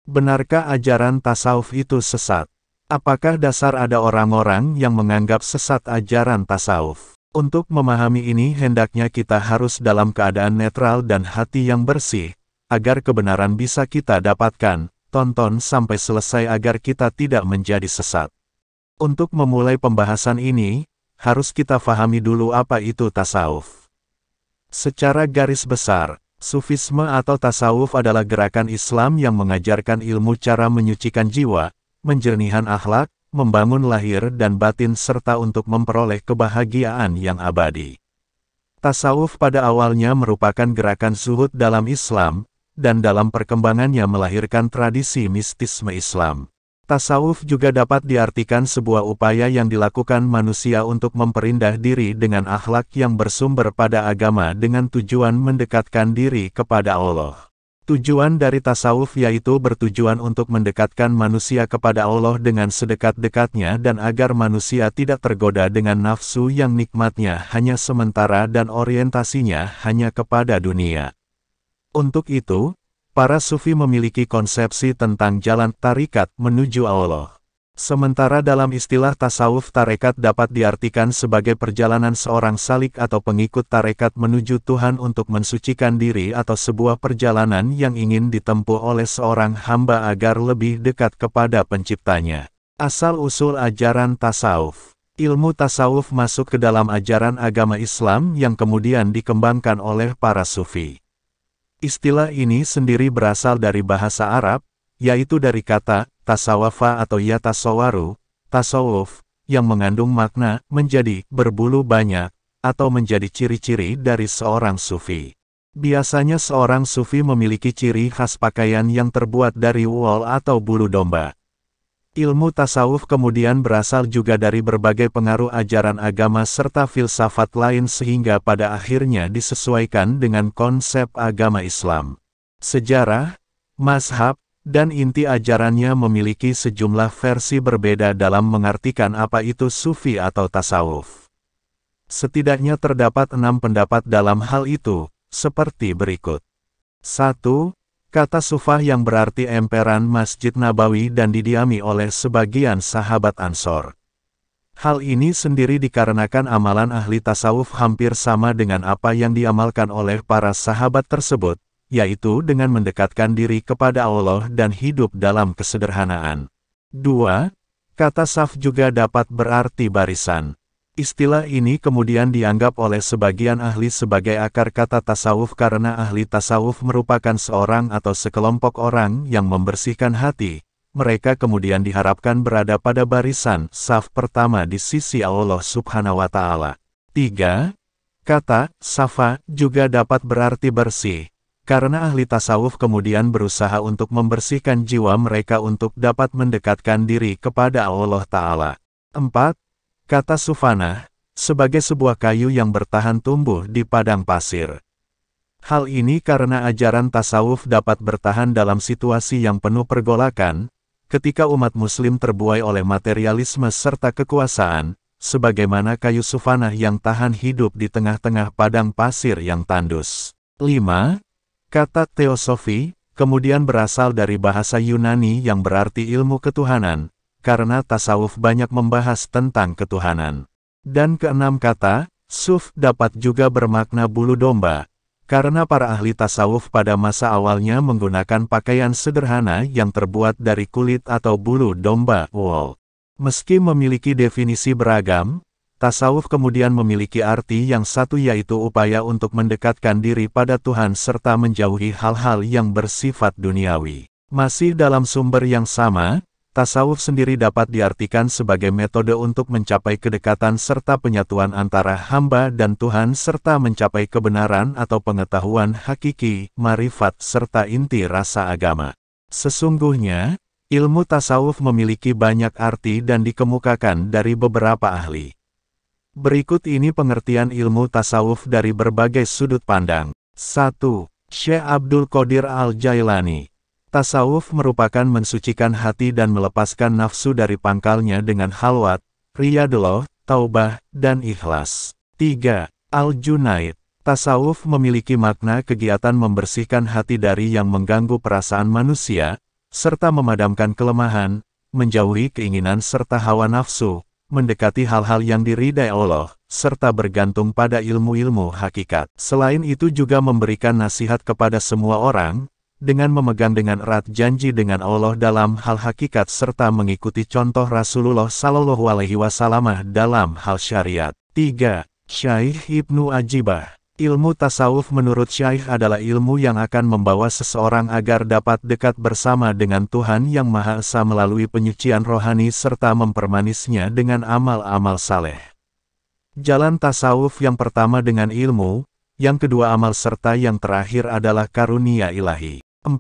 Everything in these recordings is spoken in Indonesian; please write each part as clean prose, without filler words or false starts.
Benarkah ajaran tasawuf itu sesat? Apakah dasar ada orang-orang yang menganggap sesat ajaran tasawuf? Untuk memahami ini hendaknya kita harus dalam keadaan netral dan hati yang bersih, agar kebenaran bisa kita dapatkan. Tonton sampai selesai agar kita tidak menjadi sesat. Untuk memulai pembahasan ini, harus kita fahami dulu apa itu tasawuf. Secara garis besar, Sufisme atau tasawuf adalah gerakan Islam yang mengajarkan ilmu cara menyucikan jiwa, menjernihkan akhlak, membangun lahir dan batin serta untuk memperoleh kebahagiaan yang abadi. Tasawuf pada awalnya merupakan gerakan zuhud dalam Islam, dan dalam perkembangannya melahirkan tradisi mistisme Islam. Tasawuf juga dapat diartikan sebuah upaya yang dilakukan manusia untuk memperindah diri dengan akhlak yang bersumber pada agama dengan tujuan mendekatkan diri kepada Allah. Tujuan dari tasawuf yaitu bertujuan untuk mendekatkan manusia kepada Allah dengan sedekat-dekatnya dan agar manusia tidak tergoda dengan nafsu yang nikmatnya hanya sementara dan orientasinya hanya kepada dunia. Untuk itu, para sufi memiliki konsepsi tentang jalan tarekat menuju Allah. Sementara dalam istilah tasawuf tarekat dapat diartikan sebagai perjalanan seorang salik atau pengikut tarekat menuju Tuhan untuk mensucikan diri atau sebuah perjalanan yang ingin ditempuh oleh seorang hamba agar lebih dekat kepada penciptanya. Asal-usul ajaran tasawuf. Ilmu tasawuf masuk ke dalam ajaran agama Islam yang kemudian dikembangkan oleh para sufi. Istilah ini sendiri berasal dari bahasa Arab, yaitu dari kata tasawafa atau yatasawaru, tasawuf, yang mengandung makna menjadi berbulu banyak, atau menjadi ciri-ciri dari seorang sufi. Biasanya seorang sufi memiliki ciri khas pakaian yang terbuat dari wool atau bulu domba. Ilmu tasawuf kemudian berasal juga dari berbagai pengaruh ajaran agama serta filsafat lain sehingga pada akhirnya disesuaikan dengan konsep agama Islam. Sejarah, mazhab, dan inti ajarannya memiliki sejumlah versi berbeda dalam mengartikan apa itu sufi atau tasawuf. Setidaknya terdapat 6 pendapat dalam hal itu, seperti berikut. 1. Kata sufah yang berarti emperan Masjid Nabawi dan didiami oleh sebagian sahabat Ansor. Hal ini sendiri dikarenakan amalan ahli tasawuf hampir sama dengan apa yang diamalkan oleh para sahabat tersebut, yaitu dengan mendekatkan diri kepada Allah dan hidup dalam kesederhanaan. 2. Kata saf juga dapat berarti barisan. Istilah ini kemudian dianggap oleh sebagian ahli sebagai akar kata tasawuf karena ahli tasawuf merupakan seorang atau sekelompok orang yang membersihkan hati. Mereka kemudian diharapkan berada pada barisan saf pertama di sisi Allah Subhanahu wa Ta'ala. 3. Kata safa juga dapat berarti bersih, karena ahli tasawuf kemudian berusaha untuk membersihkan jiwa mereka untuk dapat mendekatkan diri kepada Allah Ta'ala. 4. Kata sufanah, sebagai sebuah kayu yang bertahan tumbuh di padang pasir. Hal ini karena ajaran tasawuf dapat bertahan dalam situasi yang penuh pergolakan, ketika umat muslim terbuai oleh materialisme serta kekuasaan, sebagaimana kayu sufanah yang tahan hidup di tengah-tengah padang pasir yang tandus. 5. Kata teosofi, kemudian berasal dari bahasa Yunani yang berarti ilmu ketuhanan, karena tasawuf banyak membahas tentang ketuhanan. Dan keenam kata, suf dapat juga bermakna bulu domba, karena para ahli tasawuf pada masa awalnya menggunakan pakaian sederhana yang terbuat dari kulit atau bulu domba, wool. Meski memiliki definisi beragam, tasawuf kemudian memiliki arti yang satu yaitu upaya untuk mendekatkan diri pada Tuhan serta menjauhi hal-hal yang bersifat duniawi. Masih dalam sumber yang sama, tasawuf sendiri dapat diartikan sebagai metode untuk mencapai kedekatan serta penyatuan antara hamba dan Tuhan serta mencapai kebenaran atau pengetahuan hakiki, marifat serta inti rasa agama. Sesungguhnya, ilmu tasawuf memiliki banyak arti dan dikemukakan dari beberapa ahli. Berikut ini pengertian ilmu tasawuf dari berbagai sudut pandang. 1. Syekh Abdul Qadir Al-Jailani. Tasawuf merupakan mensucikan hati dan melepaskan nafsu dari pangkalnya dengan halwat, riyadullah, taubah, dan ikhlas. 3. Al-Junaid. Tasawuf memiliki makna kegiatan membersihkan hati dari yang mengganggu perasaan manusia, serta memadamkan kelemahan, menjauhi keinginan serta hawa nafsu, mendekati hal-hal yang diridai Allah, serta bergantung pada ilmu-ilmu hakikat. Selain itu juga memberikan nasihat kepada semua orang, dengan memegang dengan erat janji dengan Allah dalam hal hakikat serta mengikuti contoh Rasulullah Shallallahu Alaihi Wasallam dalam hal syariat. 3. Syaikh Ibnu Ajibah. Ilmu tasawuf menurut Syaikh adalah ilmu yang akan membawa seseorang agar dapat dekat bersama dengan Tuhan Yang Maha Esa melalui penyucian rohani serta mempermanisnya dengan amal-amal saleh. Jalan tasawuf yang pertama dengan ilmu, yang kedua amal serta yang terakhir adalah karunia ilahi. 4.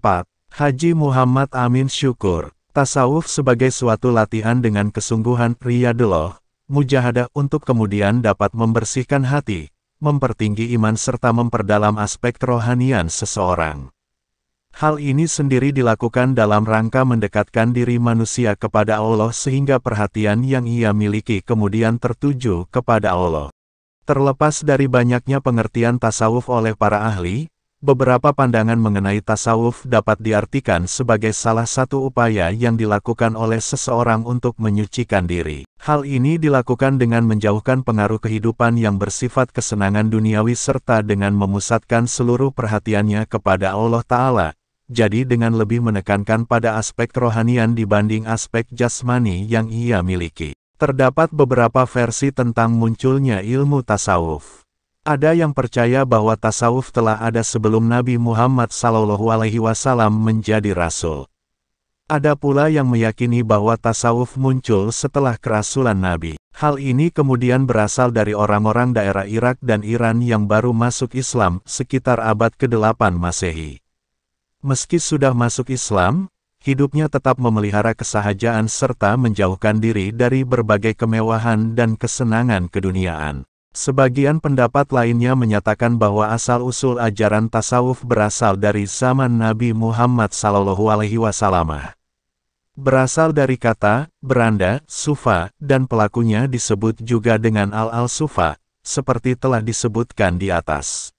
Haji Muhammad Amin Syukur. Tasawuf sebagai suatu latihan dengan kesungguhan riyadullah, mujahadah untuk kemudian dapat membersihkan hati, mempertinggi iman serta memperdalam aspek kerohanian seseorang. Hal ini sendiri dilakukan dalam rangka mendekatkan diri manusia kepada Allah sehingga perhatian yang ia miliki kemudian tertuju kepada Allah. Terlepas dari banyaknya pengertian tasawuf oleh para ahli, beberapa pandangan mengenai tasawuf dapat diartikan sebagai salah satu upaya yang dilakukan oleh seseorang untuk menyucikan diri. Hal ini dilakukan dengan menjauhkan pengaruh kehidupan yang bersifat kesenangan duniawi serta dengan memusatkan seluruh perhatiannya kepada Allah Ta'ala, jadi dengan lebih menekankan pada aspek kerohanian dibanding aspek jasmani yang ia miliki. Terdapat beberapa versi tentang munculnya ilmu tasawuf. Ada yang percaya bahwa tasawuf telah ada sebelum Nabi Muhammad SAW menjadi rasul. Ada pula yang meyakini bahwa tasawuf muncul setelah kerasulan Nabi. Hal ini kemudian berasal dari orang-orang daerah Irak dan Iran yang baru masuk Islam sekitar abad ke-8 Masehi. Meski sudah masuk Islam, hidupnya tetap memelihara kesahajaan serta menjauhkan diri dari berbagai kemewahan dan kesenangan keduniaan. Sebagian pendapat lainnya menyatakan bahwa asal-usul ajaran tasawuf berasal dari zaman Nabi Muhammad SAW. Berasal dari kata, beranda, sufa, dan pelakunya disebut juga dengan al-sufa, seperti telah disebutkan di atas.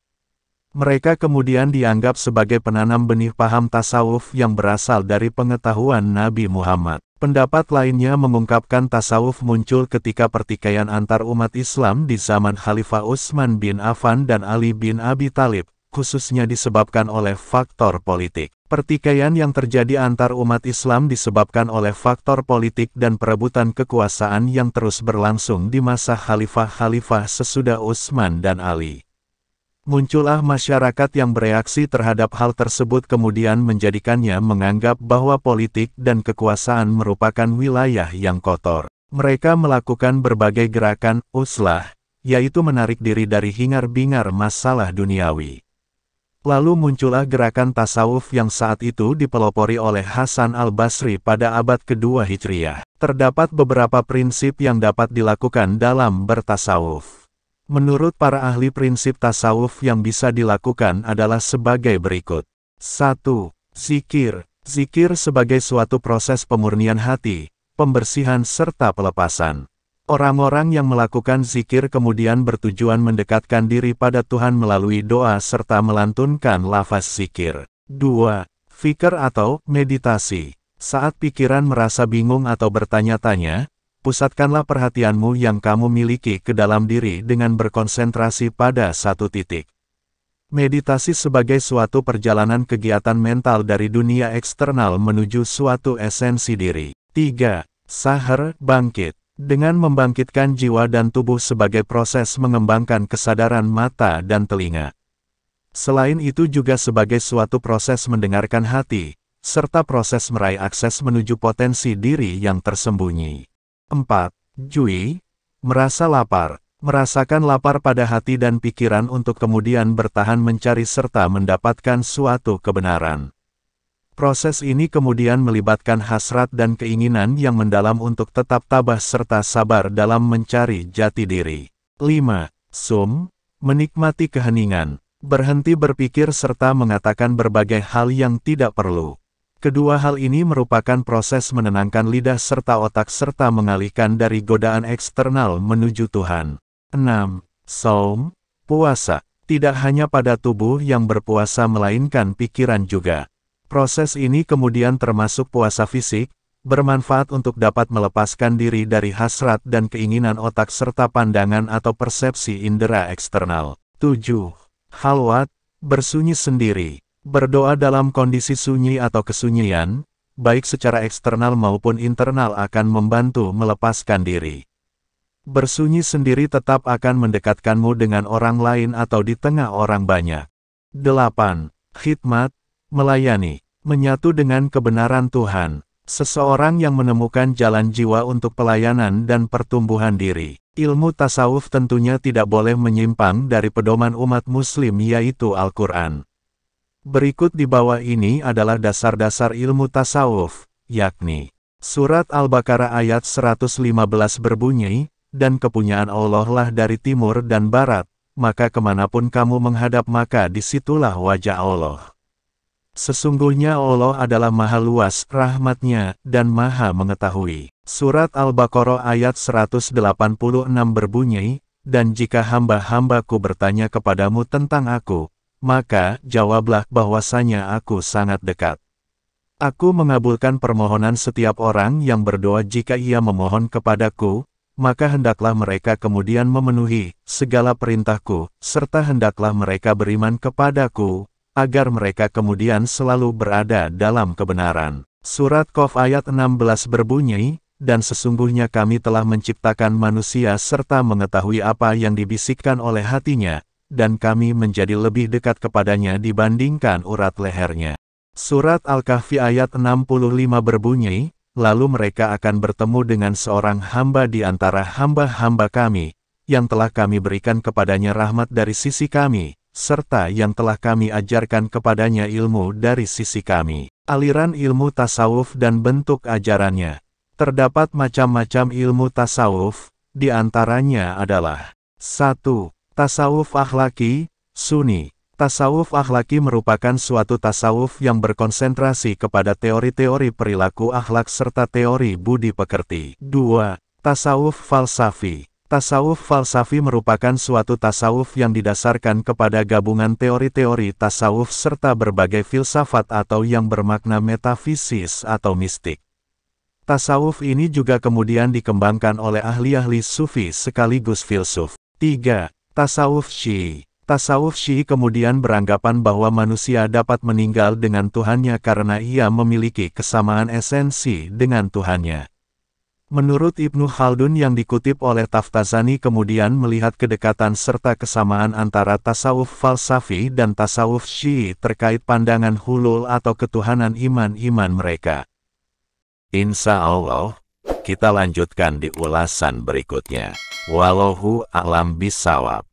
Mereka kemudian dianggap sebagai penanam benih paham tasawuf yang berasal dari pengetahuan Nabi Muhammad. Pendapat lainnya mengungkapkan tasawuf muncul ketika pertikaian antar umat Islam di zaman Khalifah Utsman bin Affan dan Ali bin Abi Thalib, khususnya disebabkan oleh faktor politik. Pertikaian yang terjadi antar umat Islam disebabkan oleh faktor politik dan perebutan kekuasaan yang terus berlangsung di masa khalifah-khalifah sesudah Utsman dan Ali. Muncullah masyarakat yang bereaksi terhadap hal tersebut kemudian menjadikannya menganggap bahwa politik dan kekuasaan merupakan wilayah yang kotor. Mereka melakukan berbagai gerakan uslah, yaitu menarik diri dari hingar-bingar masalah duniawi. Lalu muncullah gerakan tasawuf yang saat itu dipelopori oleh Hasan al-Basri pada abad kedua Hijriah. Terdapat beberapa prinsip yang dapat dilakukan dalam bertasawuf. Menurut para ahli prinsip tasawuf yang bisa dilakukan adalah sebagai berikut. 1. Zikir. Zikir sebagai suatu proses pemurnian hati, pembersihan serta pelepasan. Orang-orang yang melakukan zikir kemudian bertujuan mendekatkan diri pada Tuhan melalui doa serta melantunkan lafaz zikir. 2. Fikr atau meditasi. Saat pikiran merasa bingung atau bertanya-tanya, pusatkanlah perhatianmu yang kamu miliki ke dalam diri dengan berkonsentrasi pada satu titik. Meditasi sebagai suatu perjalanan kegiatan mental dari dunia eksternal menuju suatu esensi diri. 3. Sahar, bangkit. Dengan membangkitkan jiwa dan tubuh sebagai proses mengembangkan kesadaran mata dan telinga. Selain itu juga sebagai suatu proses mendengarkan hati, serta proses meraih akses menuju potensi diri yang tersembunyi. 4. Jui, merasa lapar, merasakan lapar pada hati dan pikiran untuk kemudian bertahan mencari serta mendapatkan suatu kebenaran. Proses ini kemudian melibatkan hasrat dan keinginan yang mendalam untuk tetap tabah serta sabar dalam mencari jati diri. 5. Sum, menikmati keheningan, berhenti berpikir serta mengatakan berbagai hal yang tidak perlu. Kedua hal ini merupakan proses menenangkan lidah serta otak serta mengalihkan dari godaan eksternal menuju Tuhan. 6. Saum, puasa. Tidak hanya pada tubuh yang berpuasa melainkan pikiran juga. Proses ini kemudian termasuk puasa fisik, bermanfaat untuk dapat melepaskan diri dari hasrat dan keinginan otak serta pandangan atau persepsi indera eksternal. 7. Khalwat, bersunyi sendiri. Berdoa dalam kondisi sunyi atau kesunyian, baik secara eksternal maupun internal akan membantu melepaskan diri. Bersunyi sendiri tetap akan mendekatkanmu dengan orang lain atau di tengah orang banyak. 8. Khidmat, melayani, menyatu dengan kebenaran Tuhan. Seseorang yang menemukan jalan jiwa untuk pelayanan dan pertumbuhan diri. Ilmu tasawuf tentunya tidak boleh menyimpang dari pedoman umat muslim yaitu Al-Quran. Berikut di bawah ini adalah dasar-dasar ilmu tasawuf, yakni Surat Al-Baqarah ayat 115 berbunyi, dan kepunyaan Allah lah dari timur dan barat, maka kemanapun kamu menghadap maka disitulah wajah Allah. Sesungguhnya Allah adalah maha luas rahmatnya dan maha mengetahui. Surat Al-Baqarah ayat 186 berbunyi, dan jika hamba-hambaku bertanya kepadamu tentang aku, maka jawablah bahwasanya aku sangat dekat. Aku mengabulkan permohonan setiap orang yang berdoa jika ia memohon kepadaku, maka hendaklah mereka kemudian memenuhi segala perintahku, serta hendaklah mereka beriman kepadaku, agar mereka kemudian selalu berada dalam kebenaran. Surat Qaf ayat 16 berbunyi, dan sesungguhnya kami telah menciptakan manusia serta mengetahui apa yang dibisikkan oleh hatinya, dan kami menjadi lebih dekat kepadanya dibandingkan urat lehernya. Surat Al-Kahfi ayat 65 berbunyi, lalu mereka akan bertemu dengan seorang hamba di antara hamba-hamba kami, yang telah kami berikan kepadanya rahmat dari sisi kami, serta yang telah kami ajarkan kepadanya ilmu dari sisi kami. Aliran ilmu tasawuf dan bentuk ajarannya. Terdapat macam-macam ilmu tasawuf, di antaranya adalah 1. Tasawuf akhlaki, Sunni. Tasawuf akhlaki merupakan suatu tasawuf yang berkonsentrasi kepada teori-teori perilaku akhlak serta teori budi pekerti. 2. Tasawuf falsafi. Tasawuf falsafi merupakan suatu tasawuf yang didasarkan kepada gabungan teori-teori tasawuf serta berbagai filsafat atau yang bermakna metafisis atau mistik. Tasawuf ini juga kemudian dikembangkan oleh ahli-ahli sufi sekaligus filsuf. 3. Tasawuf Syi'i. Tasawuf Syi'i kemudian beranggapan bahwa manusia dapat meninggal dengan Tuhannya karena ia memiliki kesamaan esensi dengan Tuhannya. Menurut Ibnu Khaldun yang dikutip oleh Taftazani kemudian melihat kedekatan serta kesamaan antara tasawuf falsafi dan tasawuf Syi'i terkait pandangan hulul atau ketuhanan iman-iman mereka. Insya Allah, kita lanjutkan di ulasan berikutnya. Wallahu a'lam bishawab.